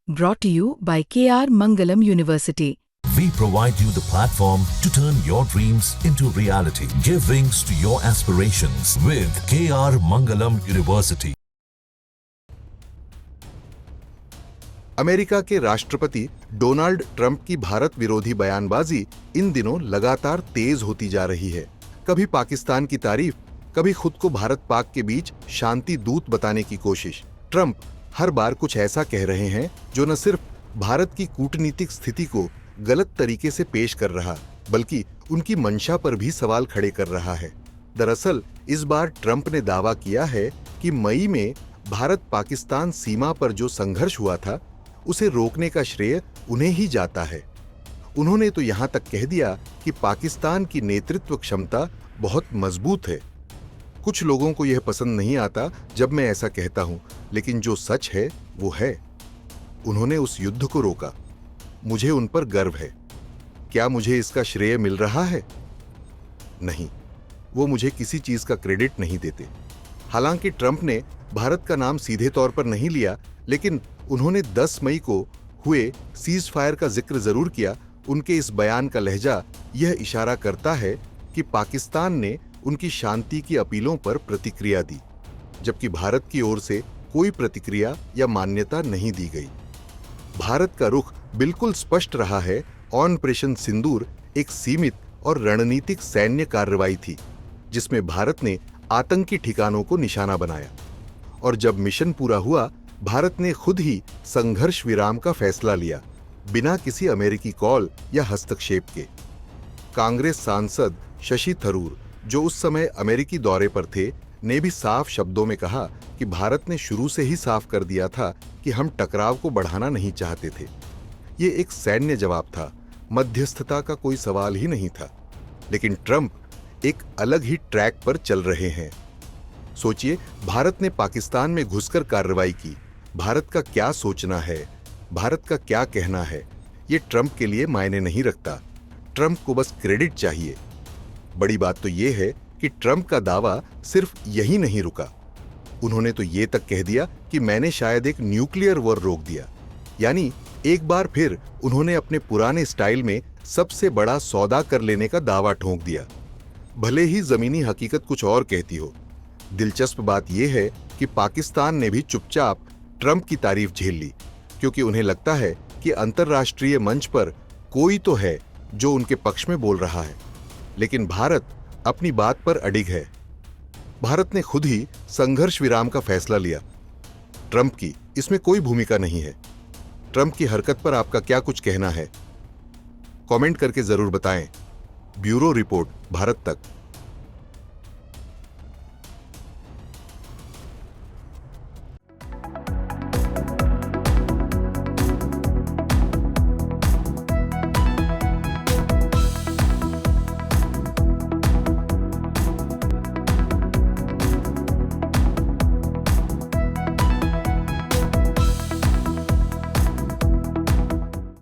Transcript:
Brought to you by KR Mangalam University. We provide you the platform to turn your dreams into reality. Give wings to your aspirations with KR Mangalam University. America के राष्ट्रपति Donald Trump की भारत विरोधी बयानबाजी इन दिनों लगातार तेज होती जा रही है। कभी पाकिस्तान की तारीफ, कभी खुद को भारत पाक के बीच शांति दूत बताने की कोशिश। ट्रंप हर बार कुछ ऐसा कह रहे हैं जो न सिर्फ भारत की कूटनीतिक स्थिति को गलत तरीके से पेश कर रहा, बल्कि उनकी मंशा पर भी सवाल खड़े कर रहा है। दरअसल इस बार ट्रंप ने दावा किया है कि मई में भारत पाकिस्तान सीमा पर जो संघर्ष हुआ था, उसे रोकने का श्रेय उन्हें ही जाता है। उन्होंने तो यहां तक कह दिया कि पाकिस्तान की नेतृत्व क्षमता बहुत मजबूत है। कुछ लोगों को यह पसंद नहीं आता जब मैं ऐसा कहता हूं, लेकिन जो सच है वो है। उन्होंने उस युद्ध को रोका। मुझे उन पर गर्व है। क्या मुझे इसका श्रेय मिल रहा है? नहीं, वो मुझे किसी चीज का क्रेडिट नहीं देते। हालांकि ट्रंप ने भारत का नाम सीधे तौर पर नहीं लिया, लेकिन उन्होंने 10 मई को हुए सीज फायर का जिक्र जरूर किया। उनके इस बयान का लहजा यह इशारा करता है कि पाकिस्तान ने उनकी शांति की अपीलों पर प्रतिक्रिया दी, जबकि भारत की ओर से कोई प्रतिक्रिया या मान्यता नहीं दी गई। भारत का रुख बिल्कुल स्पष्ट रहा है। ऑपरेशन सिंदूर एक सीमित और रणनीतिक सैन्य कार्रवाई थी, जिसमें भारत ने आतंकी ठिकानों को निशाना बनाया, और जब मिशन पूरा हुआ, भारत ने खुद ही संघर्ष विराम का फैसला लिया, बिना किसी अमेरिकी कॉल या हस्तक्षेप के। कांग्रेस सांसद शशि थरूर, जो उस समय अमेरिकी दौरे पर थे, ने भी साफ शब्दों में कहा कि भारत ने शुरू से ही साफ कर दिया था कि हम टकराव को बढ़ाना नहीं चाहते थे। ये एक सैन्य जवाब था, मध्यस्थता का कोई सवाल ही नहीं था। लेकिन ट्रंप एक अलग ही ट्रैक पर चल रहे हैं। सोचिए, भारत ने पाकिस्तान में घुसकर कार्रवाई की। भारत का क्या सोचना है, भारत का क्या कहना है, ये ट्रंप के लिए मायने नहीं रखता। ट्रंप को बस क्रेडिट चाहिए। बड़ी बात तो ये है कि ट्रंप का दावा सिर्फ यही नहीं रुका। उन्होंने तो ये तक कह दिया कि मैंने शायद एक न्यूक्लियर वॉर रोक दिया। यानी एक बार फिर उन्होंने अपने पुराने स्टाइल में सबसे बड़ा सौदा कर लेने का दावा ठोंक दिया, भले ही जमीनी हकीकत कुछ और कहती हो। दिलचस्प बात यह है कि पाकिस्तान ने भी चुपचाप ट्रंप की तारीफ झेल ली, क्योंकि उन्हें लगता है कि अंतर्राष्ट्रीय मंच पर कोई तो है जो उनके पक्ष में बोल रहा है। लेकिन भारत अपनी बात पर अडिग है। भारत ने खुद ही संघर्ष विराम का फैसला लिया। ट्रंप की इसमें कोई भूमिका नहीं है। ट्रंप की हरकत पर आपका क्या कुछ कहना है? कमेंट करके जरूर बताएं। ब्यूरो रिपोर्ट, भारत तक।